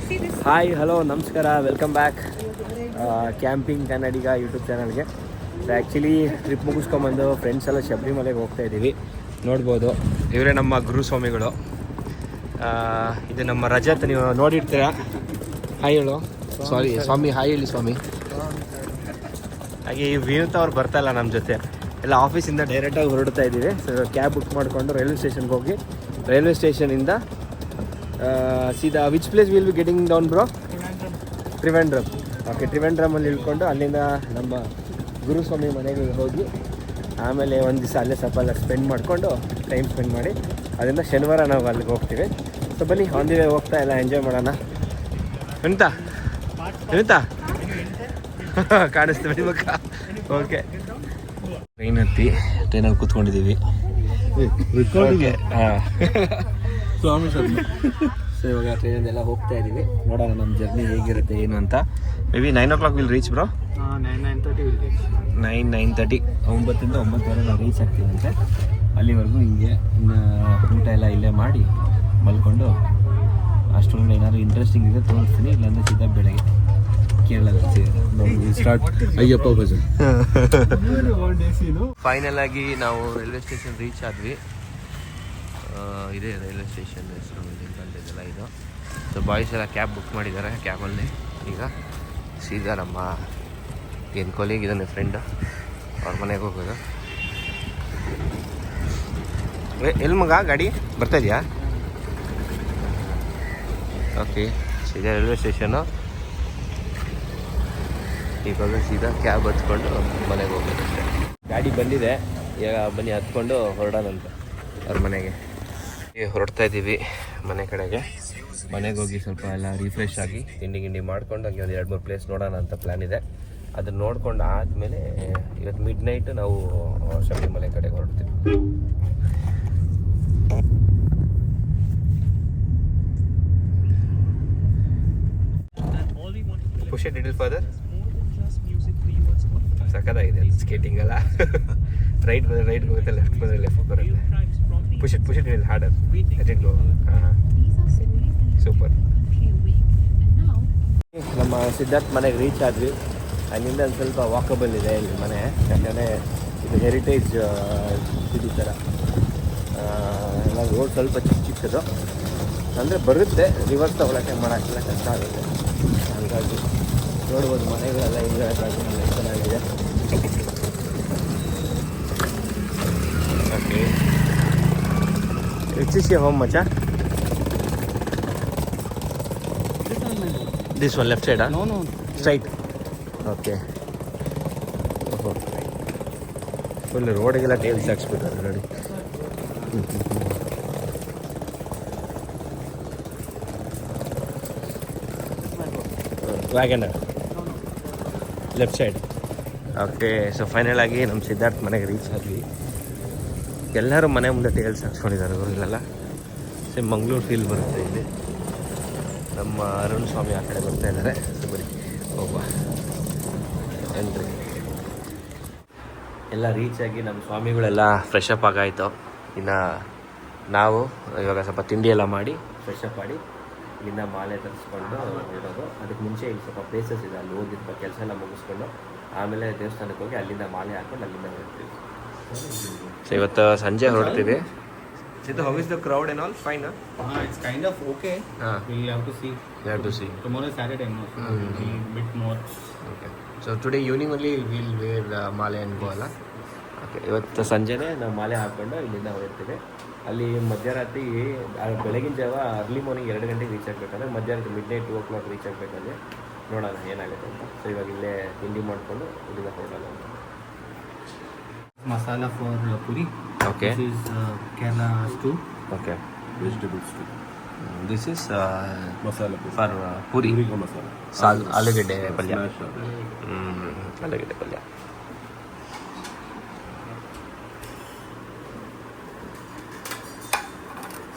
Hi hello ನಮಸ್ಕಾರ, welcome back camping ಕನ್ನಡಿಗ YouTube ಚಾನಲ್ಗೆ. So actually trip ಮುಗಿಸ್ಕೊಂಬಂದು friends ಎಲ್ಲ ಶಬರಿಮಲೆಗೆ ಹೋಗ್ತಾ ಇದ್ದೀವಿ. ನೋಡ್ಬೋದು ಇವರೇ ನಮ್ಮ ಗುರುಸ್ವಾಮಿಗಳು. ಇದು ನಮ್ಮ ರಜತ್, ನೀವು ನೋಡಿರ್ತೀರಾ. ಹಾಯ್ ಹೇಳು ಸಾರಿ ಸ್ವಾಮಿ, ಹಾಯ್ ಹೇಳಿ ಸ್ವಾಮಿ. ಹಾಗೆ ಈ ವಿನೂತ್ ಅವ್ರು ಬರ್ತಾಯಿಲ್ಲ ನಮ್ಮ ಜೊತೆ, ಎಲ್ಲ ಆಫೀಸಿಂದ ಡೈರೆಕ್ಟಾಗಿ ಹೊರಡ್ತಾ ಇದ್ದೀವಿ. ಸೊ ಕ್ಯಾಬ್ ಬುಕ್ ಮಾಡಿಕೊಂಡು ರೈಲ್ವೆ ಸ್ಟೇಷನ್ಗೆ ಹೋಗಿ, ರೈಲ್ವೆ ಸ್ಟೇಷನಿಂದ ಸೀದಾ which place will be getting down bro? Trivandrum. Okay, ತ್ರಿವೆಂಡ್ರಮಲ್ಲಿ ಇಳ್ಕೊಂಡು ಅಲ್ಲಿಂದ ನಮ್ಮ ಗುರುಸ್ವಾಮಿ ಮನೆಗೆ ಹೋಗಿ ಆಮೇಲೆ ಒಂದು ದಿವಸ ಅಲ್ಲೇ ಸ್ವಲ್ಪ ಎಲ್ಲ ಸ್ಪೆಂಡ್ ಮಾಡಿಕೊಂಡು ಟೈಮ್ ಸ್ಪೆಂಡ್ ಮಾಡಿ ಅದರಿಂದ ಶನಿವಾರ ನಾವು ಅಲ್ಲಿಗೆ ಹೋಗ್ತೀವಿ. ಸೊ ಬನ್ನಿ, ಆನ್ ದಿ ವೇ ಹೋಗ್ತಾ ಎಲ್ಲ ಎಂಜಾಯ್ ಮಾಡೋಣ. ಎಂತ ಕಾಣಿಸ್ತೀವಿ ನಿಮಕ್ಕ? ಓಕೆ, ಟ್ರೈನ್ ಹತ್ತಿ ಟ್ರೈನಲ್ಲಿ ಕೂತ್ಕೊಂಡಿದ್ದೀವಿ. ಹಾಂ, ಸೊ ಇವಾಗ ಟ್ರೈನಲ್ಲೆಲ್ಲ ಹೋಗ್ತಾ ಇದ್ದೀವಿ. ನೋಡೋಣ ನಮ್ಮ ಜರ್ನಿ ಹೇಗಿರುತ್ತೆ ಏನು ಅಂತ. May be 9 o'clock will reach bro. 9:30 9ರಿಂದ 9:30 ನಾವು ರೀಚ್ ಆಗ್ತೀವಂತೆ. ಅಲ್ಲಿವರೆಗೂ ಹಿಂಗೆ ಊಟ ಎಲ್ಲ ಇಲ್ಲೇ ಮಾಡಿ ಮಲ್ಕೊಂಡು ಅಷ್ಟೊಂದು ಏನಾದ್ರು ಇಂಟ್ರೆಸ್ಟಿಂಗ್ ಇದೆ ತೋರಿಸ್ತೀನಿ, ಇಲ್ಲಾಂದರೆ ಸೀದಾ ಬೆಳಗ್ಗೆ ಕೇರಳದಲ್ಲಿ ಸ್ಟಾರ್ಟ್ ಅಯ್ಯಪ್ಪ ಭಜನ್. ಫೈನಲ್ ಆಗಿ ನಾವು ರೈಲ್ವೆ ಸ್ಟೇಷನ್ ರೀಚ್ ಆದ್ವಿ. ಇದೇ ರೈಲ್ವೆ ಸ್ಟೇಷನ್ ಹೆಸರು ಇದೆಲ್ಲ ಇದು. ಸೊ ಬಾಯ್ಸ್ ಎಲ್ಲ ಕ್ಯಾಬ್ ಬುಕ್ ಮಾಡಿದ್ದಾರೆ. ಕ್ಯಾಬಲ್ಲಿ ಈಗ ಸೀದಾ ನಮ್ಮ ಏನು ಕೊಲೀಗ್ ಇದ್ದಾನೆ ಫ್ರೆಂಡ್, ಅವ್ರ ಮನೆಗೆ ಹೋಗೋದು. ಎಲ್ಲಿ ಮಗ ಗಾಡಿ ಬರ್ತಾ ಇದೆಯಾ? ಓಕೆ, ಸೀದಾ ರೈಲ್ವೆ ಸ್ಟೇಷನು. ಇವಾಗ ಸೀದಾ ಕ್ಯಾಬ್ ಹತ್ಕೊಂಡು ಮನೆಗೆ ಹೋಗೋದಷ್ಟೇ. ಗಾಡಿ ಬಂದಿದೆ, ಈಗ ಬನ್ನಿ ಹತ್ಕೊಂಡು ಹೊರಡೋಣಂತ ಅವ್ರ ಮನೆಗೆ. ಹೊರಡ್ತಾ ಇದ್ದೀವಿ ಮನೆ ಕಡೆಗೆ. ಮನೆಗೆ ಹೋಗಿ ಸ್ವಲ್ಪ ಎಲ್ಲ ರಿಫ್ರೆಶ್ ಆಗಿ ತಿಂಡಿ ಮಾಡ್ಕೊಂಡು ಹಾಗೆ ಒಂದು 2-3 ಪ್ಲೇಸ್ ನೋಡೋಣ ಅಂತ ಪ್ಲ್ಯಾನ್ ಇದೆ. ಅದನ್ನು ನೋಡ್ಕೊಂಡು ಆದಮೇಲೆ ಇವತ್ತು ಮಿಡ್ ನೈಟ್ ನಾವು ಶಬರಿಮಲೆ ಕಡೆಗೆ ಹೊರಡ್ತೀವಿ. Push it little further. ಸಕ್ಕತ್ತಾಗಿದೆ ಸ್ಕೇಟಿಂಗ್ ಎಲ್ಲ. ರೈಟ್ ಬಂದರೆ ರೈಟ್ ಹೋಗುತ್ತೆ, ಲೆಫ್ಟ್ ಬಂದರೆ ಲೆಫ್ಟ್ ಬರುತ್ತೆ. Push it it harder, let it go. Super. ನಮ್ಮ ಸಿದ್ಧಾರ್ಥ್ ಮನೆಗೆ ರೀಚ್ ಆದ್ವಿ. ಅಲ್ಲಿಂದ ಒಂದು ಸ್ವಲ್ಪ ವಾಕಬಲ್ ಇದೆ ಇಲ್ಲಿ ಮನೆ, ಯಾಕಂದರೆ ಇದು ಹೆರಿಟೇಜ್ ಸಿಟಿ ಥರ. ಎಲ್ಲ ರೋಡ್ ಸ್ವಲ್ಪ ಚಿಕ್ಕದು ಅಂದರೆ ಬರುತ್ತೆ, ರಿವರ್ಸ್ ತಗೊಳಕ್ಕೆ ಮಾಡೋಕ್ಕೆಲ್ಲ ಕಷ್ಟ ಆಗುತ್ತೆ. ಹಾಗಾಗಿ ನೋಡ್ಬೋದು ಮನೆಗಳೆಲ್ಲ ಹಿಂಗೆ ಚೆನ್ನಾಗಿದೆ. Okay, which is your home, Macha? This one, left side, huh? No. Straight. Okay. Full road ಗೆಲ್ಲ ಟೈಲ್ಸ್ ಹಾಕ್ಸ್ಬಿಟ್ಟಾರೆ ನೋಡಿ. WagonR left side. Okay, so final ಆಗಿ ನಮ್ಮ ಸಿದ್ಧಾರ್ಥ್ ಮನೆಗೆ ರೀಚ್ ಆದ್ವಿ. ಎಲ್ಲರೂ ಮನೆ ಮುಂದೆ ಟೇಲ್ಸ್ ಹಾಕ್ಸ್ಕೊಂಡಿದ್ದಾರೆ. ಇಲ್ಲೆಲ್ಲ ಸೇಮ್ ಮಂಗಳೂರು ಫೀಲ್ ಬರುತ್ತೆ ಇಲ್ಲಿ. ನಮ್ಮ ಅರುಣ್ ಸ್ವಾಮಿ ಆ ಕಡೆ ಬರ್ತಾ ಇದ್ದಾರೆ. ಸೊ ಬರೀ ಹೋಗುವ ಎಂಟ್ರಿ. ಎಲ್ಲ ರೀಚ್ ಆಗಿ ನಮ್ಮ ಸ್ವಾಮಿಗಳೆಲ್ಲ ಫ್ರೆಶ್ ಅಪ್ ಆಗಾಯಿತು. ಇನ್ನು ನಾವು ಇವಾಗ ಸ್ವಲ್ಪ ತಿಂಡಿ ಎಲ್ಲ ಮಾಡಿ ಫ್ರೆಶ್ ಅಪ್ ಮಾಡಿ ಇಲ್ಲಿಂದ ಮಾಲೆ ತರಿಸ್ಕೊಂಡು ಇರೋದು. ಅದಕ್ಕೆ ಮುಂಚೆ ಇಲ್ಲಿ ಸ್ವಲ್ಪ ಪ್ಲೇಸಸ್ ಇದೆ, ಅಲ್ಲಿ ಹೋಗಿದ್ದು ಕೆಲಸ ಎಲ್ಲ ಮುಗಿಸ್ಕೊಂಡು ಆಮೇಲೆ ದೇವಸ್ಥಾನಕ್ಕೆ ಹೋಗಿ ಅಲ್ಲಿಂದ ಮಾಲೆ ಹಾಕ್ಕೊಂಡು ಅಲ್ಲಿಂದ ಹೊರಡ್ತೀವಿ. ಸೊ ಇವತ್ತು ಸಂಜೆ ಹೊರಡ್ತೀವಿ. Sidhu, how is the crowd and all? Fine, huh? It's kind of okay. We'll have to see. We have to see. Tomorrow is Saturday, no? So we'll be a bit more. Okay. So today evening only we'll wear ಮಾಲೆ and go ಅಲ್ಲ? Okay, ಇವತ್ತು ಸಂಜೆನೇ ನಾವು ಮಾಲೆ ಹಾಕ್ಕೊಂಡು ಇಲ್ಲಿಂದ ಹೊರಡ್ತೀವಿ. ಅಲ್ಲಿ ಮಧ್ಯರಾತ್ರಿ ಬೆಳಗಿನ ಜಾವ ಅರ್ಲಿ ಮಾರ್ನಿಂಗ್ 2 ಗಂಟೆಗೆ ರೀಚ್ ಆಗಬೇಕಂದ್ರೆ ಮಧ್ಯರಾತ್ರಿ ಮಿಡ್-ನೈಟ್ 2 o'clock ರೀಚ್ ಆಗಬೇಕಂದ್ರೆ ನೋಡೋಣ ಏನಾಗುತ್ತೆ ಅಂತ. ಸೊ ಇವಾಗ ಇಲ್ಲೇ ತಿಂಡಿ ಮಾಡಿಕೊಂಡು ಇಲ್ಲಿಂದ ಹೊರಡೋಣ ಅಂತ. Masala for puri. Okay. This is Kerala stew. Okay. Vegetable stew. This is Masala for puri. Puri ka masala. ಆಲೂಗಡ್ಡೆ ಪಲ್ಯ. Smash up. ಆಲೂಗಡ್ಡೆ ಪಲ್ಯ.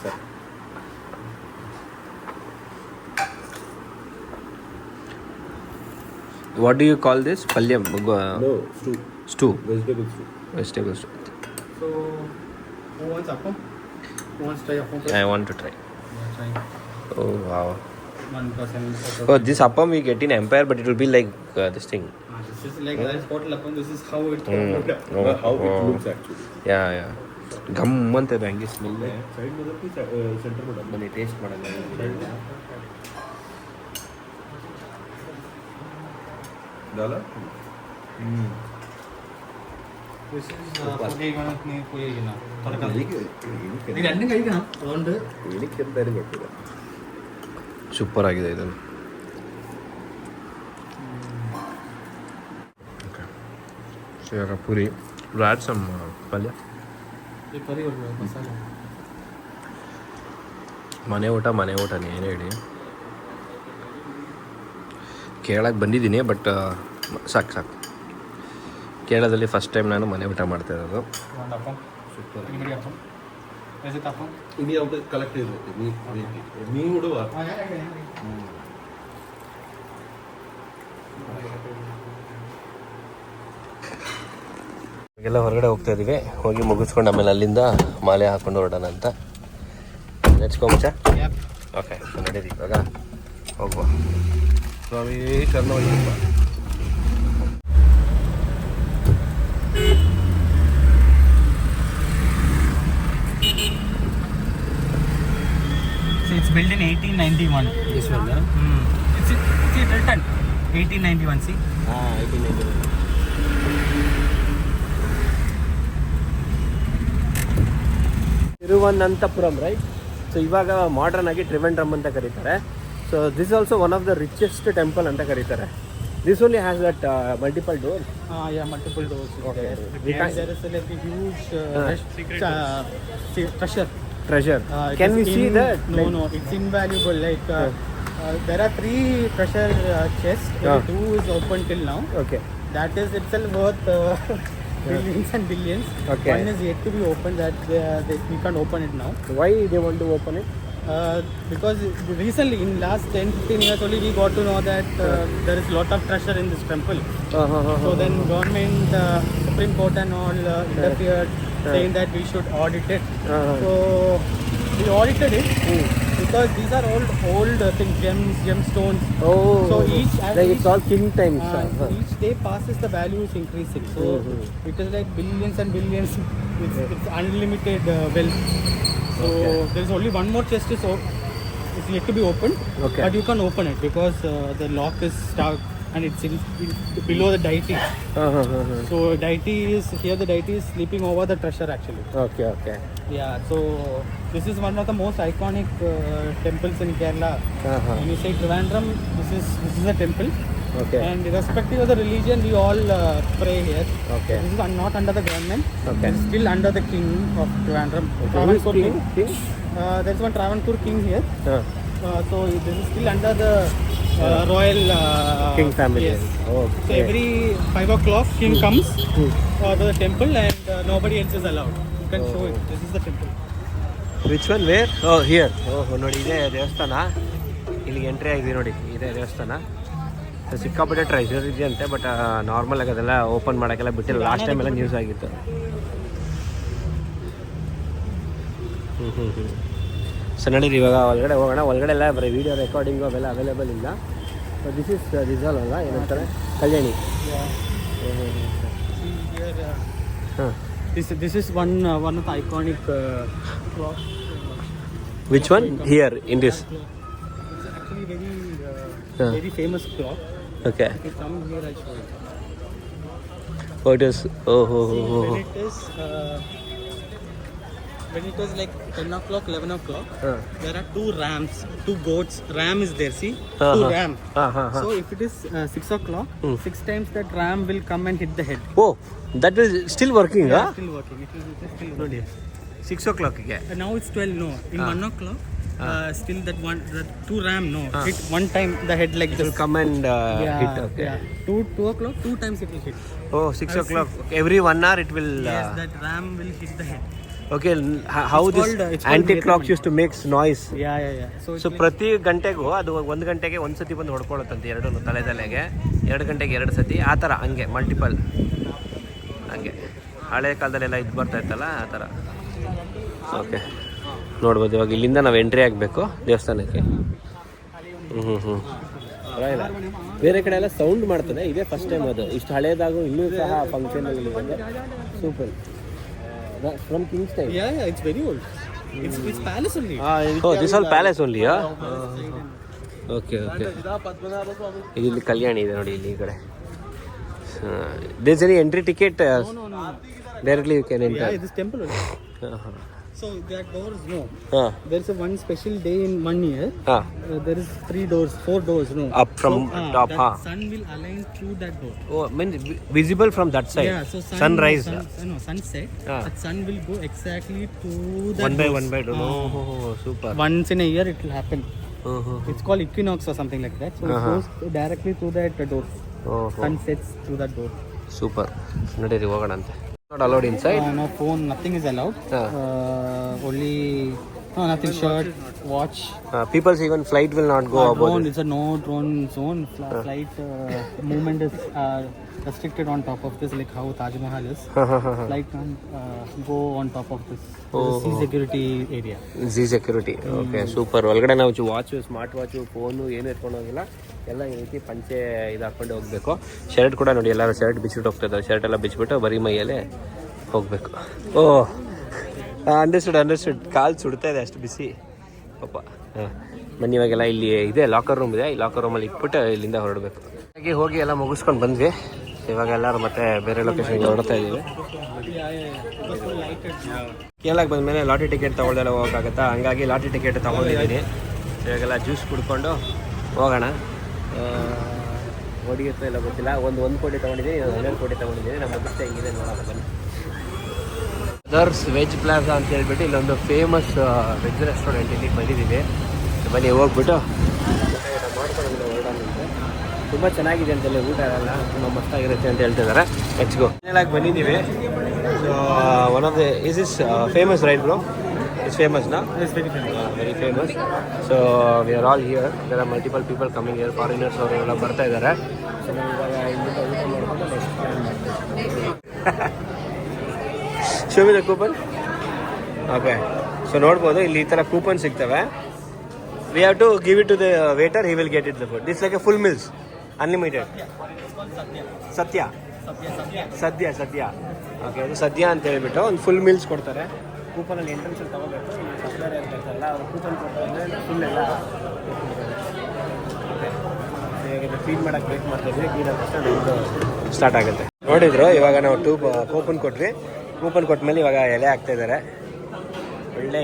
ಸರಿ. What do you call this? Palyam? No, stew. Stew. Vegetable stew. Vegetable stew. So, who wants appam? Who wants to try appam? I want to try. Yeah, try. Oh wow. 1%. Oh, this appam we get in Empire, but it will be like this thing. This is like rice hotel appam. This is how it looked up. Oh, How it oh. looks actually. Yeah, yeah. Gum ಅಂತದೆ ಹಂಗೆ smell Side ಬರುತ್ತೆ centre ಬರುತ್ತೆ. ಬನ್ನಿ taste ಮಾಡೋಣ ದಾಲ This is ಪುಳಿಗಿನ ಏನಕ್ಕೆ ಅಂತ ಗೊತ್ತಿಲ್ಲ. ಸೂಪರ್ ಆಗಿದೆ ಇದನ್ನು. ಇವಾಗ ಪೂರಿ ಆ್ಯಡ್ ಸಮ್ ಪಲ್ಯ. ಮನೆ ಊಟನೇ ಏನು ಹೇಳಿ ಕೇರಳಕ್ಕೆ ಬಂದಿದ್ದೀನಿ, ಬಟ್ ಸಾಕು ಕೇರಳದಲ್ಲಿ ಫಸ್ಟ್ ಟೈಮ್ ನಾನು ಮನೆ ಊಟ ಮಾಡ್ತಾ ಇರೋದು. ಇನಿ ಔಟ್ ಕಲೆಕ್ಟ್ ಇರುತ್ತೆ ನೀವು ಹುಡುವ ಎಲ್ಲ ಹೊರಗಡೆ ಹೋಗ್ತಾ ಇದೀವಿ, ಹೋಗಿ ಮುಗಿಸ್ಕೊಂಡು ಆಮೇಲೆ ಅಲ್ಲಿಂದ ಮಾಲೆ ಹಾಕೊಂಡು ಹೊರಡೋಣ ಅಂತ. ಲೆಟ್ಸ್ ಗೋ ಮಚ್ಚ. ಓಕೆ ನಡೀರಿ ಇವಾಗ ಹೋಗುವ. ಸ್ವಾಮಿ ಶರಣಯ್ಯಪ್ಪ. So it's built in 1891. This one, It's written 1891. See. 1891. Thiruvananthapuram right. So ಇವಾಗ ಮಾಡರ್ನ್ ಆಗಿ ಟ್ರಿವೆಂಡ್ರಮ್ ಅಂತ ಕರೀತಾರೆ. So this also one of the richest temple ಅಂತ ಕರೀತಾರೆ. This only has that multiple door. Yeah, multiple doors. Okay. There is like a huge treasure. Treasure. Can we see that? No, it's invaluable. Like there are 3 treasure chests. Yeah. 2 is open till now. Okay. That is itself worth billions and billions. Okay. One is yet to be opened. That we can't open it now. Why they want to open it? Because recently, in last 10-15 years only, we got to know that there is a lot of treasure in this temple. So then government, Supreme Court and all interfered, saying that we should audit it. So we audited it because these are old things, gemstones. Oh, So each it's all king times. each day passes, the value is increasing. So it is like billions and billions. It's unlimited wealth. So there is only one more chest is yet to be opened. Okay. But you can open it because the lock is stuck and it's below the deity. So deity is here. The deity is sleeping over the treasure actually. Okay. Yeah. So this is one of the most iconic temples in Kerala. When you say Trivandrum, this is a temple. Okay. And irrespective of the religion, we all pray here. Okay. This is not under the government. Okay. It's still under the king of Trivandrum. Who is Travancore king? There's one Travancore king here. So this is still under the royal King family. Yes. Okay. So every 5 o'clock, king comes to the temple and nobody else is allowed. You can show it. This is the temple. Which one? Where? Oh, here. ನೋಡಿ ಇದೆ ದೇವಸ್ಥಾನ. ಇಲ್ಲಿಗೆ entry ಆಗಿದೆ ನೋಡಿ, ಇದೆ ದೇವಸ್ಥಾನ. ಸಿಕ್ಕಾಪಟ್ಟೆ treasure ಇದೆಯಂತೆ, ಬಟ್ ನಾರ್ಮಲ್ ಆಗಿ ಅದೆಲ್ಲ ಓಪನ್ ಮಾಡೋಕ್ಕೆಲ್ಲ ಬಿಟ್ಟಿಲ್ಲ. ಲಾಸ್ಟ್ ಟೈಮ್ ಎಲ್ಲ ನ್ಯೂಸ್ ಆಗಿತ್ತು. ಸೊ ನಡೀರಿ ಇವಾಗ ಒಳಗಡೆ ಹೋಗೋಣ. ಒಳಗಡೆ ಎಲ್ಲ ಬರೀ ವೀಡಿಯೋ ರೆಕಾರ್ಡಿಂಗು ಅವೆಲ್ಲ ಅವೈಲೇಬಲ್ ಇಲ್ಲ. ದಿಸ್ ಇಸ್ ರಿಸಲ್ವ್ ಅಲ್ಲ, ಏನಂತಾರೆ, ಕಲ್ಯಾಣಿ. See here. ಹಾಂ. This is one of the iconic clock. Which one? Here in this. It's actually very famous clock. Okay. If you come here, I'll show you. It is When it was like 10 o'clock, 11 o'clock, there are 2 rams, 2 goats. Ram is there, see? 2 ram. So if it is 6 o'clock, 6 times that ram will come and hit the head. Oh, that is still working? Yeah, still working. It is still ನೋಡಿ, working. 6 o'clockಗೆ. Now it's 12, no. In 1 o'clock, still that 2 ram, no. Hit one time the head like It this. will come and hit. Okay. Yeah. 2 o'clock, 2 times it will hit. Oh, 6 o'clock. Every 1 hour it will. Yes, that ram will hit the head. Okay, how It's this called, it's called anti-clock rhythm. used to make noise. Yeah. So so ಪ್ರತಿ ಗಂಟೆಗೂ ಅದು 1 ಗಂಟೆಗೆ ಒಂದು ಸತಿ ಬಂದು ಹೊಡ್ಕೊಳ್ಳುತ್ತಂತೆ, ಎರಡು ತಲೆಗೆ 2 ಗಂಟೆಗೆ 2 ಸತಿ, ಆ ಥರ ಹಂಗೆ ಮಲ್ಟಿಪಲ್ ಹಂಗೆ ಹಳೆ ಕಾಲದಲ್ಲೆಲ್ಲ ಇದು ಬರ್ತಾ ಇತ್ತಲ್ಲ ಆ ಥರ. ಓಕೆ, ನೋಡ್ಬೋದು. ಇವಾಗ ಇಲ್ಲಿಂದ ನಾವು ಎಂಟ್ರಿ ಆಗಬೇಕು ದೇವಸ್ಥಾನಕ್ಕೆ. ಪರವಾಗಿಲ್ಲ. ಬೇರೆ ಕಡೆ ಎಲ್ಲ ಸೌಂಡ್ ಮಾಡ್ತದೆ, ಇದೇ ಫಸ್ಟ್ ಟೈಮ್ ಅದು. ಇಷ್ಟು ಹಳೇದಾಗೂ ಇನ್ನೂ ಸಹ ಫಂಕ್ಷನಲ್ಲಿ super. From kings time. Yeah, it's very old. It's palace only. This all palace ಓನ್ಲಿಯಾ? Okay okay. ಇಲ್ಲಿ ಕಲ್ಯಾಣಿ ಇದೆ ನೋಡಿ, ಇಲ್ಲಿ ಈ ಕಡೆ. There's any entry ticket? No. Directly you can enter. Yeah, this temple only. So that doors, no. ಹಾಂ There's a one special day in 1 year. ಹಾಂ. There is 3 doors, 4 doors, no. Up from top, that huh? sun will align through that door. Oh means visible from that side. Yeah, so sunrise sunset. Ah. That sun will go exactly to that one by doors. One by two. Super. Once in a year it will happen. It's called equinox or something like that. So it goes directly through that door. Sun sets through that door. Super. ನಡೀರಿ ಹೋಗೋಣ ಅಂತೆ. Not allowed inside? No phone, nothing is allowed. Only nothing, shirt, watch. People's even flight will not go above Drone, it. it's a no drone zone. Flight movement is restricted on top of this, like how Taj Mahal is. Flight can't go on top of this. Sea security area. G security. Okay super. ಒಳಗಡೆ ನಾವು watch, smart watch, phone ಏನು ಎತ್ಕೊಂಡು ಹೋಗಿಲ್ಲ. ಎಲ್ಲ ಈ ರೀತಿ ಪಂಚೆ ಇದು ಹಾಕ್ಕೊಂಡು ಹೋಗಬೇಕು. ಶರ್ಟ್ ಕೂಡ ನೋಡಿ, ಎಲ್ಲರೂ ಶರ್ಟ್ ಬಿಚ್ಚಿಬಿಟ್ಟು ಹೋಗ್ತಿದ್ದಾರೆ. ಶರ್ಟ್ ಎಲ್ಲ ಬಿಚ್ಚಿಬಿಟ್ಟು ಬರೀ ಮೈಯಲ್ಲೇ ಹೋಗಬೇಕು. ಓಹ್, ಅಂಡರ್ಸ್ಟುಡ್. ಕಾಲು ಸುಡ್ತಾ ಇದೆ, ಅಷ್ಟು ಬಿಸಿ ಪಾಪ. ಹಾಂ, ಬನ್ನಿ ಇವಾಗೆಲ್ಲ ಇಲ್ಲಿ ಇದೆ ಲಾಕರ್ ರೂಮ್ ಇದೆ. ಈ ಲಾಕರ್ ರೂಮಲ್ಲಿ ಇಟ್ಬಿಟ್ಟು ಇಲ್ಲಿಂದ ಹೊರಡಬೇಕು. ಹಾಗೆ ಹೋಗಿ ಎಲ್ಲ ಮುಗಿಸ್ಕೊಂಡು ಬಂದ್ವಿ. ಇವಾಗ ಎಲ್ಲರೂ ಮತ್ತೆ ಬೇರೆ ಲೊಕೇಶನ್ಗೆ ಹೊರಡ್ತಾ ಇದ್ದೀವಿ. ಕೇರಳಕ್ಕೆ ಬಂದಮೇಲೆ ಲಾಟ್ರಿ ಟಿಕೆಟ್ ತೊಗೊಳ್ದೆಲ್ಲ ಹೋಗೋಕ್ಕಾಗತ್ತಾ? ಹಂಗಾಗಿ ಲಾಟ್ರಿ ಟಿಕೆಟ್ ತೊಗೊಂಡಿದ್ದೀನಿ. ಇವಾಗೆಲ್ಲ ಜ್ಯೂಸ್ ಕುಡ್ಕೊಂಡು ಹೋಗೋಣ. ಹೊಡಿಯುತ್ತೋ ಇಲ್ಲ ಗೊತ್ತಿಲ್ಲ. ಒಂದು ಕೋಟಿ ತೊಗೊಂಡಿದ್ದೀನಿ, 12 ಕೋಟಿ ತೊಗೊಂಡಿದ್ದೀನಿ. ನಮ್ಮ ಮುಗಿಸ್ತಾ ಹೆಂಗಿದೆ ನೋಡೋಣ ಬನ್ನಿ. ಅದರ್ಸ್ ವೆಜ್ ಪ್ಲಾಜಾ ಅಂತ ಹೇಳ್ಬಿಟ್ಟು ಇಲ್ಲೊಂದು ಫೇಮಸ್ ವೆಜ್ ರೆಸ್ಟೋರೆಂಟ್ ಇಲ್ಲಿ ಬಂದಿದ್ದೀವಿ. ಬನ್ನಿ ಹೋಗ್ಬಿಟ್ಟು ಮಾಡ್ಕೊಂಡು ಹೊರಡೋಣಂತೆ. ತುಂಬ ಚೆನ್ನಾಗಿದೆ ಅಂತೇಳಿ, ಊಟ ಎಲ್ಲ ತುಂಬ ಮಸ್ತಾಗಿರುತ್ತೆ ಅಂತ ಹೇಳ್ತಿದ್ದಾರೆ. Let's go. ಫೈನಲಾಗಿ ಬಂದಿದ್ದೀವಿ. So one of the is famous right bro? It's famous ನಾ? It's very famous. Very famous. So we are all here. There are multiple people coming here. Foreigners ಅವರೆಲ್ಲ ಬರ್ತಾ ಇದ್ದಾರೆ. ಸೊ ನಾವು ಇವಾಗ ಇಲ್ಲಿಂದ ಊಟ ಮಾಡ್ಕೊಂಡು ನೆಕ್ಸ್ಟ್ ಪ್ಲಾನ್ ಮಾಡ್ತೀವಿ. Show me the coupon. Okay, so ನೋಡ್ಬೋದು ಇಲ್ಲಿ ಈ ಥರ ಕೂಪನ್ ಸಿಗ್ತವೆ. We have to give it to the waiter, he will get it the food. This like A full meals, unlimited. ಸದ್ಯ. ಓಕೆ, ಇದು ಸದ್ಯ ಅಂತ ಹೇಳ್ಬಿಟ್ಟು ಒಂದು ಫುಲ್ ಮೀಲ್ಸ್ ಕೊಡ್ತಾರೆ. ಕೂಪನಲ್ಲಿ ಎಂಟ್ರೆನ್ಸಲ್ಲಿ ತೊಗೋಬೇಕು. ಸಪ್ಲೈರ್ ಅಂತ ಇರ್ತಾರಲ್ಲ, ಅವ್ರು ಕೂಪನ್ ಕೊಡ್ತಾರೆ ಅಂದರೆ ಫುಲ್ ಎಲ್ಲ ಫೀಲ್ ಮಾಡೋಕ್ಕೆ ವೇಟ್ ಮಾಡ್ತಾಯಿದ್ವಿ. ಫೀಲ್ ಆದ ತಕ್ಷಣ ನಮ್ಮದು ಸ್ಟಾರ್ಟ್ ಆಗುತ್ತೆ. ನೋಡಿದ್ರು ಇವಾಗ ನಾವು ಕೂಪನ್ ಕೊಟ್ವಿ. ಕೂಪನ್ ಕೊಟ್ಟ ಮೇಲೆ ಇವಾಗ ಎಲೆ ಹಾಕ್ತಾಯಿದ್ದಾರೆ. ಒಳ್ಳೆ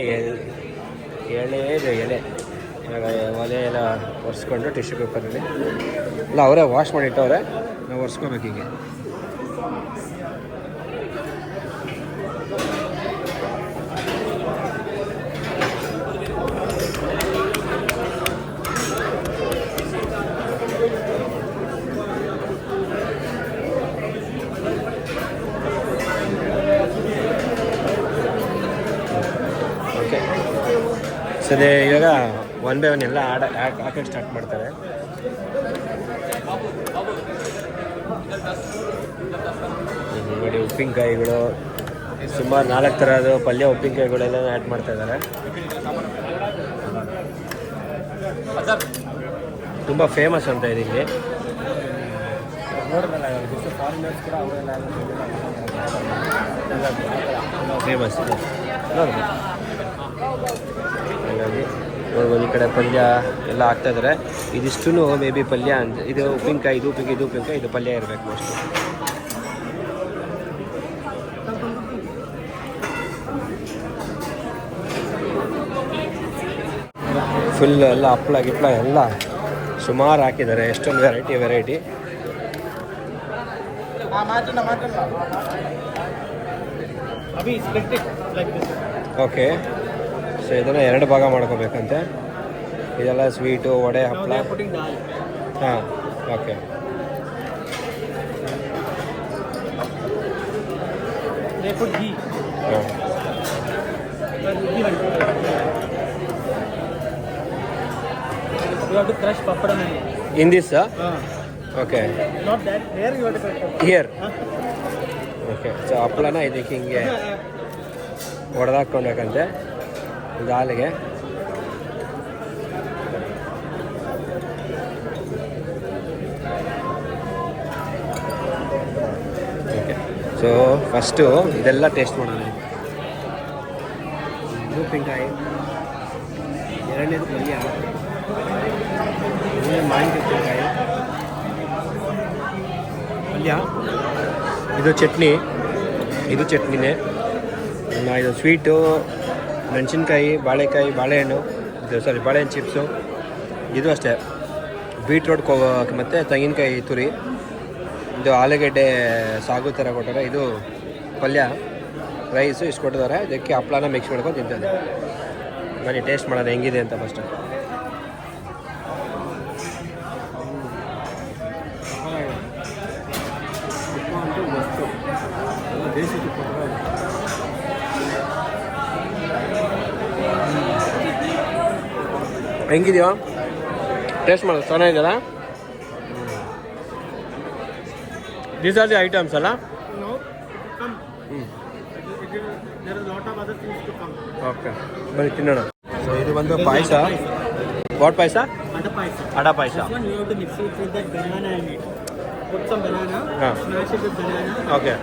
ಎಲೆ ಇವಾಗ ಒಲೆ ಎಲ್ಲ ಒರೆಸ್ಕೊಂಡು ಟಿಶ್ಯೂ ಪೇಪರಲ್ಲಿ ಇಲ್ಲ ಅವರೇ ವಾಶ್ ಮಾಡಿಟ್ಟವ್ರೆ. ನಾವು ಒರೆಸ್ಕೋಬೇಕು ಹೀಗೆ. ಓಕೆ, ಸೊ ಅದೇ ಇವಾಗ ಒನ್ ಬೈ ಒನ್ ಎಲ್ಲ ಹಾಕಕ್ಕೆ ಸ್ಟಾರ್ಟ್ ಮಾಡ್ತಾರೆ. ನೋಡಿ ಉಪ್ಪಿನಕಾಯಿಗಳು ಸುಮಾರು 4 ಥರದ್ದು ಪಲ್ಯ ಉಪ್ಪಿನಕಾಯಿಗಳೆಲ್ಲ ಆ್ಯಡ್ ಮಾಡ್ತಾ ಇದ್ದಾರೆ. ತುಂಬ ಫೇಮಸ್ ಅಂತ ಇದೆ ಇಲ್ಲಿ. ನೋಡಿದ್ರಲ್ಲ ಫಾರಿನರ್ಸ್ ಕೂಡ ಅವರೆಲ್ಲ ಫೇಮಸ್ ನೋಡಿ. ಹಾಗಾಗಿ ನೋಡ್ಬೋದು ಈ ಕಡೆ ಪಲ್ಯ ಎಲ್ಲ ಹಾಕ್ತಾಯಿದ್ದಾರೆ. ಇದಿಷ್ಟು ಮೇ ಬಿ ಪಲ್ಯ ಅಂತ. ಇದು ಉಪ್ಪಿನಕಾಯಿ, ಇದು ಉಪ್ಪಿನಕಾಯಿ, ಇದು ಪಲ್ಯ ಇರಬೇಕು ಮೋಸ್ಟ್ಲಿ. ಫುಲ್ ಎಲ್ಲ ಹಪ್ಪಳ ಗಿಪ್ಪಳ ಎಲ್ಲ ಸುಮಾರು ಹಾಕಿದ್ದಾರೆ. ಎಷ್ಟೊಂದು ವೆರೈಟಿ. ಓಕೆ, ಸೊ ಇದನ್ನು 2 ಭಾಗ ಮಾಡ್ಕೋಬೇಕಂತೆ. ಇದೆಲ್ಲ ಸ್ವೀಟು, ವಡೆ, ಹಪ್ಪಳ. ಹಾಂ, ಓಕೆ. ಹಾಂ, You have to crush papadam in this, okay. Not that. Here you have to crush papadam. Here. Okay, so ಹಪ್ಪಳನ ಇದಕ್ಕೆ ಹಿಂಗೆ ಹೊಡೆದಾಕ್ಕೊಳ್ಬೇಕಂತೆ. ಇದು ಹಾಲಿಗೆ ಫಸ್ಟು ಇದೆಲ್ಲ ಟೇಸ್ಟ್ ಮಾಡೋಣ. ಇದು ಉಪ್ಪಿನಕಾಯಿ, ಎರಡನೇದು ಪಲ್ಯ, ಮಾವಿನಕಾಯಿ ಉಪ್ಪಿನಕಾಯಿ ಪಲ್ಯ, ಇದು ಚಟ್ನಿ, ಇದು ಚಟ್ನಿನೇ, ಇದು ಸ್ವೀಟು, ಮೆಣಸಿನ್ಕಾಯಿ, ಬಾಳೆಕಾಯಿ, ಬಾಳೆಹಣ್ಣು, ಇದು ಸಾರಿ ಬಾಳೆಹಣ್ಣು ಚಿಪ್ಸು, ಇದು ಅಷ್ಟೇ ಬೀಟ್ರೋಟ್ ಮತ್ತು ತೆಂಗಿನಕಾಯಿ ತುರಿ, ಇದು ಆಲೂಗೆಡ್ಡೆ ಸಾಗು ಥರ ಕೊಟ್ಟಾರೆ, ಇದು ಪಲ್ಯ, ರೈಸು ಇಷ್ಟು ಕೊಟ್ಟಿದ್ದಾರೆ. ಇದಕ್ಕೆ ಹಪ್ಳನ ಮಿಕ್ಸ್ ಮಾಡ್ಕೊಂಡು ತಿಂತಾರೆ. ಬನ್ನಿ ಟೇಸ್ಟ್ ಮಾಡೋಣ ಹೆಂಗಿದೆ ಅಂತ ಫಸ್ಟ್. ದೇಸಿ ತುಪ್ಪ ಹೆಂಗಿದೆಯೋ ಟೇಸ್ಟ್ ಮಾಡೋದು ಚೆನ್ನಾಗಿದೆಯಲ್ಲ. ದೀಸ್ ಆರ್ ದಿ ಐಟಮ್ಸ್ ಅಲ್ಲ. There is a lot of other things to come. Okay ಬನ್ನಿ ತಿನ್ನೋಣ. ಸೊ ಇದು ಬಂದು payasa. What payasa? Ada paisa. Ada payasa. This one you have to mix it with that banana in it. Put some banana, smash it with banana. Okay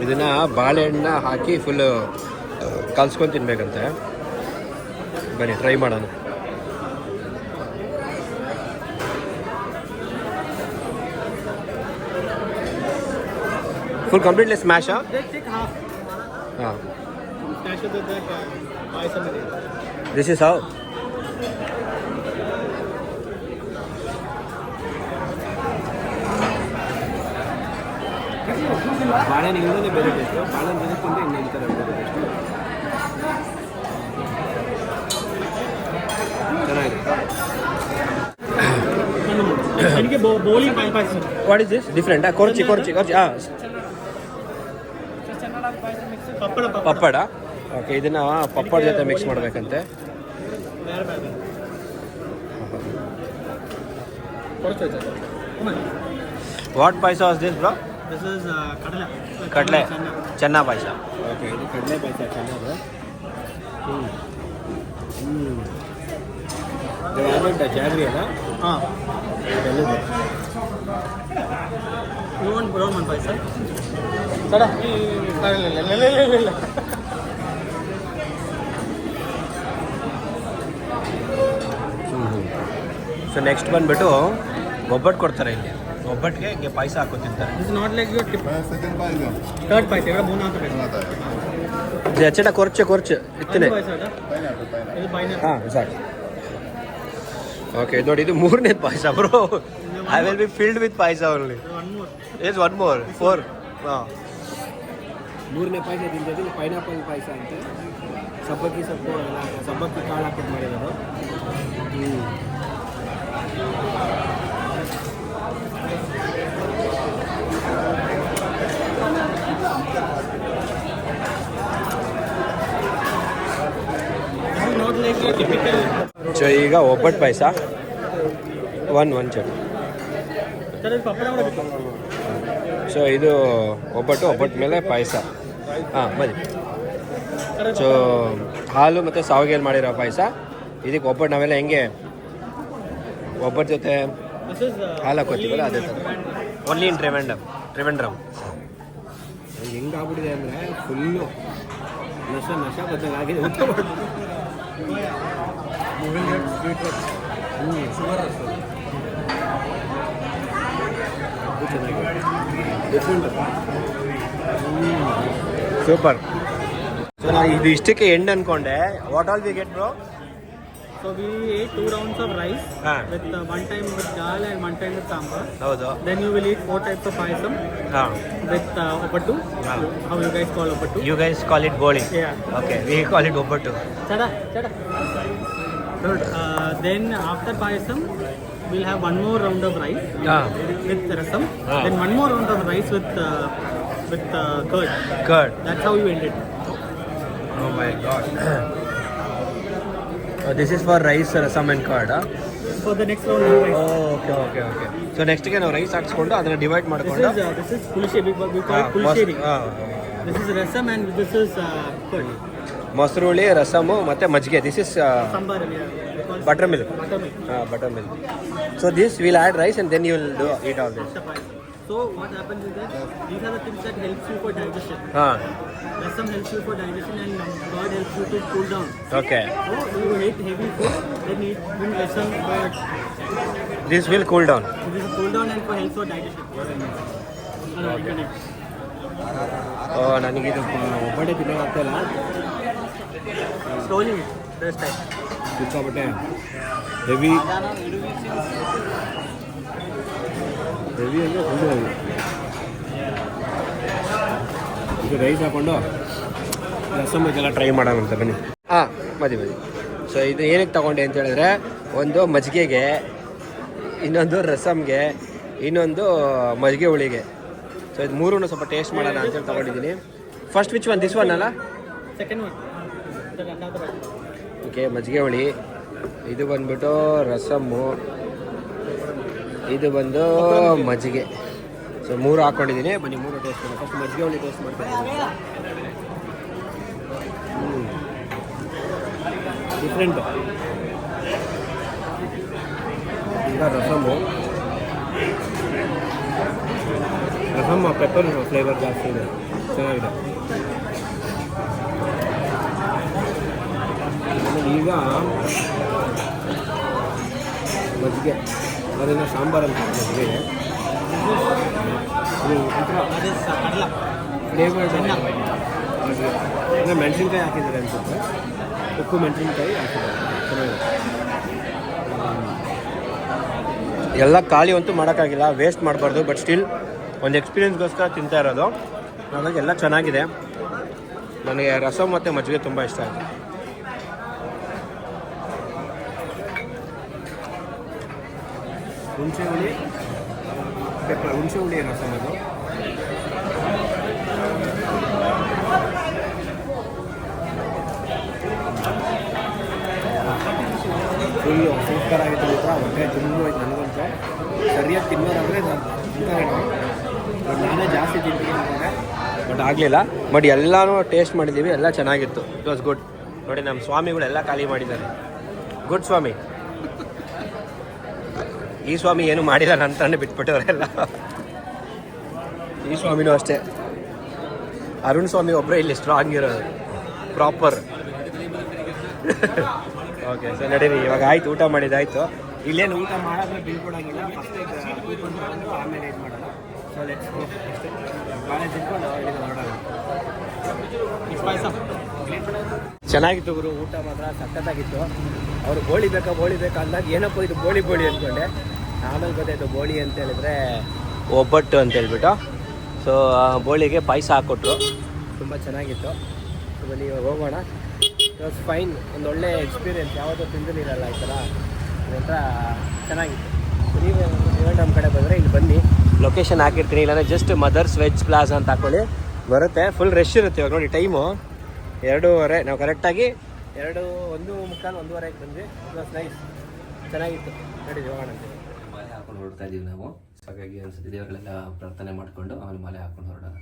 ಇದನ್ನು ಬಾಳೆಹಣ್ಣ ಹಾಕಿ full ಕಲ್ಸ್ಕೊಂಡು ತಿನ್ಬೇಕಂತೆ. ಬನ್ನಿ ಟ್ರೈ ಮಾಡೋಣ. ಫುಲ್ ಕಂಪ್ಲೀಟ್ಲಿ ಸ್ಮ್ಯಾಶಾ? Take half. ಹಾಂ. Smash it with that paisa in it. This is how. ಬಾಳೆಹಣ್ಣು ಇನ್ನೊಂದೇ ಬೇರೆ ಟೇಸ್ಟು, ಬಾಳೆಹಣ್ಣು ಜೊತೆ ತಿಂದರೆ ಇನ್ನೊಂದು ಥರ ಬೇರೆ ಟೇಸ್ಟು. ಚೆನ್ನಾಗಿದೆ. ನನಗೆ ಬೋಲಿ ಪಾಯಸ. ವಾಟ್ ಇಸ್ ದಿಸ್ ಡಿಫ್ರೆಂಟಾ? ಕೊರ್ಚಿ ಹಾಂ ಪಪ್ಪಡ. ಓಕೆ ಇದನ್ನು ಪಪ್ಪಡ ಜೊತೆ ಮಿಕ್ಸ್ ಮಾಡಬೇಕಂತೆ. What payasa was this bro? This is ಕಡಲೆ ಚೆನ್ನ ಪಾಯಸ. ಓಕೆ ಇದು ಕಡಲೆ ಪಾಯಸ ಚೆನ್ನಾಗಿದೆ. ಜಾಗ್ರಿ ಅಲ್ಲ? ಹಾಂ. You want brown one paisa? Sada. ಇಲ್ಲ. ಸೊ ನೆಕ್ಸ್ಟ್ ಬಂದುಬಿಟ್ಟು ಒಬ್ಬಟ್ಟು ಕೊಡ್ತಾರೆ ಇಲ್ಲಿ. ಒಬ್ಬಟ್ಟಿಗೆ ಹಿಂಗೆ ಪಾಯಸ ಹಾಕೋ ತಿಂತಾರೆ. This is not like your tip. Third paisa. ഇവിടെ മൂന്നാമത്തെ paisa. ചേട്ടാ കുറച്ച് ഇത്തിരി. ಇದು pineapple. ಹಾಂ ಸಾಕು. ಓಕೆ ನೋಡಿ ಇದು ಮೂರನೇ ಪಾಯಸ bro. I will be filled with payasa only. One more. Is one more 4. ಹಾಂ ಮೂರನೇ ಪಾಯಸ ತಿಂತಿದ್ದು ಪೈನಾಪಲ್ ಪಾಯಸ ಅಂತ. ಸಬ್ಬಕ್ಕಿ ಸೊಪ್ಪು ಎಲ್ಲ ಸಬ್ಬಕ್ಕಿ ಕಾಳು ಹಾಕಿಟ್ಟು ಮಾಡಿರೋದು. This is not like your typical. So ಈಗ ಒಬ್ಬಟ್ಟು ಪಾಯಸ one Chhath. There is papda ಕೂಡ. ಸೊ ಇದು ಒಬ್ಬಟ್ಟು ಮೇಲೆ ಪಾಯಸ. ಹಾಂ ಬನ್ನಿ. ಸೊ ಹಾಲು ಮತ್ತು ಸಾವಿಗೆಯಲ್ಲಿ ಮಾಡಿರೋ ಪಾಯಸ. ಇದಕ್ಕೆ ಒಬ್ಬಟ್ಟು ನಾವೆಲ್ಲ ಹೆಂಗೆ ಒಬ್ಬಟ್ಟು ಜೊತೆ ಹಾಲು ಹಾಕೋತೀವಲ್ಲ ಅದೇ ಥರ. Only in Trivandrum. ಹೆಂಗೆ ಆಗ್ಬಿಟ್ಟಿದೆ ಅಂದರೆ ಫುಲ್ಲು ನಶ ಬದಲಾಗಿದೆ. ಊಟ ಸೂಪರ್. ಸೊ ನಾನು ಇದು ಇಷ್ಟಕ್ಕೆ ಎಂಡ್ ಅನ್ಕೊಂಡೆ. What all we get bro? So we ate 2 rounds of rice with one time with dal and one time with sambar. ಹೌದು. Then you will eat 4 types of payasam with opattu. How you guys call opattu? You guys call it boli. Yeah. Okay, we call it opattu. Chada. Good. Then after payasam, we'll have one more round of rice with rasam. Then one more round of rice with curd. That's how you end it. Oh my god. This is for rice, rasam and curd. For the next round of rice. Oh, okay. So next ಗೆ ನಾವು rice ಹಾಕ್ಸ್ಕೊಂಡು ಅದನ್ನ divide ಮಾಡ್ಕೊಂಡು This is pulshe. We call it pulshe. This is rasam and this is curd. ಮೊಸರು ಹುಳಿ, ರಸಮು ಮತ್ತೆ ಮಜ್ಜಿಗೆ. This is Sambar. buttermilk. Buttermilk. So this we'll add rice and then you will eat all this. So what happens is that these are the things that helps you for digestion. ಹಾಂ Rasam helps you for digestion and curd helps you to cool down. Okay So you eat heavy food, then eat rasam, curd. This will cool down. So this is cool down and for help for digestion. ನನಗಿದು ಒಬ್ಬಡೆ ತಿನ್ನೋಕ್ಕಾಗ್ತಾಯಿಲ್ಲ. Slowly, this time. ಸಿಕ್ಕಾಪಟ್ಟೆ heavy heavy ಅಂದರೆ full heavy. ಇದು rice ಹಾಕ್ಕೊಂಡು ರಸಮ್ ಇದೆಲ್ಲ try ಮಾಡೋಣ ಅಂತ ಬನ್ನಿ. ಹಾಂ ಮದಿ. ಸೊ ಇದು ಏನಕ್ಕೆ ತೊಗೊಂಡೆ ಅಂತ ಹೇಳಿದ್ರೆ, ಒಂದು ಮಜ್ಜಿಗೆಗೆ, ಇನ್ನೊಂದು ರಸಮ್ಗೆ, ಇನ್ನೊಂದು ಮಜ್ಜಿಗೆ ಹುಳಿಗೆ. ಸೊ ಇದು ಮೂರೂ ಸ್ವಲ್ಪ ಟೇಸ್ಟ್ ಮಾಡೋಣ ಅಂತೇಳಿ ತೊಗೊಂಡಿದ್ದೀನಿ. First which one? This one ಅಲ್ಲ? Second one. ಓಕೆ, ಮಜ್ಜಿಗೆ ಹುಳಿ. ಇದು ಬಂದ್ಬಿಟ್ಟು ರಸಮ್ಮು, ಇದು ಬಂದು ಮಜ್ಜಿಗೆ. ಸೊ ಮೂರು ಹಾಕ್ಕೊಂಡಿದ್ದೀನಿ. ಬನ್ನಿ ಮೂರು ಟೇಸ್ಟ್ ಮಾಡೋಣ. ಫಸ್ಟ್ ಮಜ್ಜಿಗೆ ಹುಳಿ ಟೇಸ್ಟ್ ಮಾಡ್ತೀನಿ. ಡಿಫ್ರೆಂಟು. ಈಗ ರಸಮ್ಮು ಪೆಪ್ಪರ್ ಫ್ಲೇವರ್ ಜಾಸ್ತಿ ಇದೆ, ಚೆನ್ನಾಗಿದೆ. ಈಗ ಮಜ್ಜಿಗೆ, ಅದನ್ನು ಸಾಂಬಾರು ಅಂತ ಮಜ್ಜಿಗೆ. ಇದು ಒಂಥರ ಫ್ಲೇವರ್ಡ್ ಮಜ್ಜಿಗೆ. ಅಂದರೆ ಮೆಣಸಿನ್ಕಾಯಿ ಹಾಕಿದ್ದಾರೆ ಅನ್ಸುತ್ತೆ, ಉಪ್ಪು ಮೆಣಸಿನ್ಕಾಯಿ ಹಾಕಿದ್ದಾರೆ, ಚೆನ್ನಾಗಿದೆ. ಎಲ್ಲ ಖಾಲಿ ಅಂತೂ ಮಾಡೋಕ್ಕಾಗಿಲ್ಲ, ವೇಸ್ಟ್ ಮಾಡಬಾರ್ದು. ಬಟ್ ಸ್ಟಿಲ್ ಒಂದು ಎಕ್ಸ್ಪೀರಿಯನ್ಸ್ಗೋಸ್ಕರ ತಿಂತಾ ಇರೋದು. ಹಾಗಾಗಿ ಎಲ್ಲ ಚೆನ್ನಾಗಿದೆ. ನನಗೆ ರಸಮ್ ಮತ್ತು ಮಜ್ಜಿಗೆ ತುಂಬ ಇಷ್ಟ ಆಯಿತು. ಹುಣಸೆ ಹುಳಿ ಪೆಪ್ಪರ್, ಹುಣಸೆ ಹುಳಿ ರಸಮ್ ಅದು. ಫುಲ್ಲು ಸೂಪರ್ ಆಗಿತ್ತು ಮಾತ್ರ. ಹೊಟ್ಟೆ ತುಂಬ ನನಗಂತೂ ಸರಿಯಾಗಿ ತಿನ್ನೋದಾದರೆ ನಾನು ತಿಂತಾರೇನೋ, ಬಟ್ ನಾನೇ ಜಾಸ್ತಿ ತಿಂತೀನಿ ಅಂತಾರೆ, ಬಟ್ ಆಗಲಿಲ್ಲ. ಬಟ್ ಎಲ್ಲನೂ ಟೇಸ್ಟ್ ಮಾಡಿದ್ದೀವಿ, ಎಲ್ಲ ಚೆನ್ನಾಗಿತ್ತು. It was good. ನೋಡಿ, ನಮ್ಮ ಸ್ವಾಮಿಗಳೆಲ್ಲ ಖಾಲಿ ಮಾಡಿದ್ದಾರೆ. ಗುಡ್ ಸ್ವಾಮಿ. ಈ ಸ್ವಾಮಿ ಏನು ಮಾಡಿಲ್ಲ, ನನ್ನ ತಾನೇ ಬಿಟ್ಬಿಟ್ಟವರೆಲ್ಲ. ಈ ಸ್ವಾಮಿನೂ ಅಷ್ಟೇ. ಅರುಣ್ ಸ್ವಾಮಿ ಒಬ್ಬರೇ ಇಲ್ಲಿ ಸ್ಟ್ರಾಂಗ್ ಇರೋದು, ಪ್ರಾಪರ್. ಓಕೆ, ಸೊ ನಡೀರಿ. ಇವಾಗ ಆಯ್ತು, ಊಟ ಮಾಡಿದ್ದಾಯ್ತು. ಇಲ್ಲೇನು ಊಟ ಮಾಡಿದ್ರೆ ಬೀಳ್ಕೊಡಂಗಿಲ್ಲ, ಫಸ್ಟ್ ಕೂತ್ಕೊಂಡು ಆಮೇಲೆ ಇದು ಮಾಡೋಣ. So let's go. ಅಷ್ಟೇ, ಬಾಳೆ ತಿನ್ಕೊಂಡು ಹೊರಡೋಣ. ಚೆನ್ನಾಗಿತ್ತು ಗುರು, ಊಟ ಮಾತ್ರ ಸಖತ್ತಾಗಿತ್ತು. ಅವರು ಬೋಳಿ ಬೇಕಾ ಅಂದಾಗ ಏನಪ್ಪ ಇದು ಬೋಳಿ ಅಂದ್ಕೊಂಡೆ. ಆಮೇಲೆ ಗೊತ್ತಾಯಿತು ಬೋಳಿ ಅಂತ ಹೇಳಿದ್ರೆ ಒಬ್ಬಟ್ಟು ಅಂತ ಹೇಳ್ಬಿಟ್ಟು. ಸೊ ಬೋಳಿಗೆ ಪಾಯಸ ಹಾಕ್ಕೊಟ್ರು, ತುಂಬ ಚೆನ್ನಾಗಿತ್ತು. ಸೊ ಬನ್ನಿ ಇವಾಗ ಹೋಗೋಣ. It was fine. ಒಂದು ಒಳ್ಳೆ ಎಕ್ಸ್ಪೀರಿಯೆನ್ಸ್, ಯಾವುದೋ ತಿಂದಿರಲ್ಲ ಈ ಥರ. ಒಂಥರ ಚೆನ್ನಾಗಿತ್ತು. ನೀವು ನಮ್ಮ ಕಡೆ ಬಂದರೆ ಇಲ್ಲಿ ಬನ್ನಿ, ಲೊಕೇಶನ್ ಹಾಕಿರ್ತೀನಿ. ಇಲ್ಲಾಂದರೆ ಜಸ್ಟ್ ಮದರ್ಸ್ ವೆಜ್ ಪ್ಲಾಜಾ ಅಂತ ಹಾಕ್ಕೊಳ್ಳಿ, ಬರುತ್ತೆ. ಫುಲ್ ರಶ್ ಇರುತ್ತೆ. ಇವಾಗ ನೋಡಿ ಟೈಮು 2:30. ನಾವು ಕರೆಕ್ಟಾಗಿ 1:45 ಬಂದ್ವಿ. ಇಟ್ ವಾಸ್ ನೈಸ್, ಚೆನ್ನಾಗಿತ್ತು. ನಡೀರಿ ಹೋಗೋಣ ಅಂತ. ಮಾಲೆ ಹಾಕೊಂಡು ಹೊರಡ್ತಾ ಇದ್ದೀವಿ ನಾವು. ಹಾಗಾಗಿ ಅನ್ಸುತ್ತೆ ದೇವರೆಲ್ಲ ಪ್ರಾರ್ಥನೆ ಮಾಡಿಕೊಂಡು ಆಮೇಲೆ ಮಾಲೆ ಹಾಕೊಂಡು ಹೊರಡೋಣ.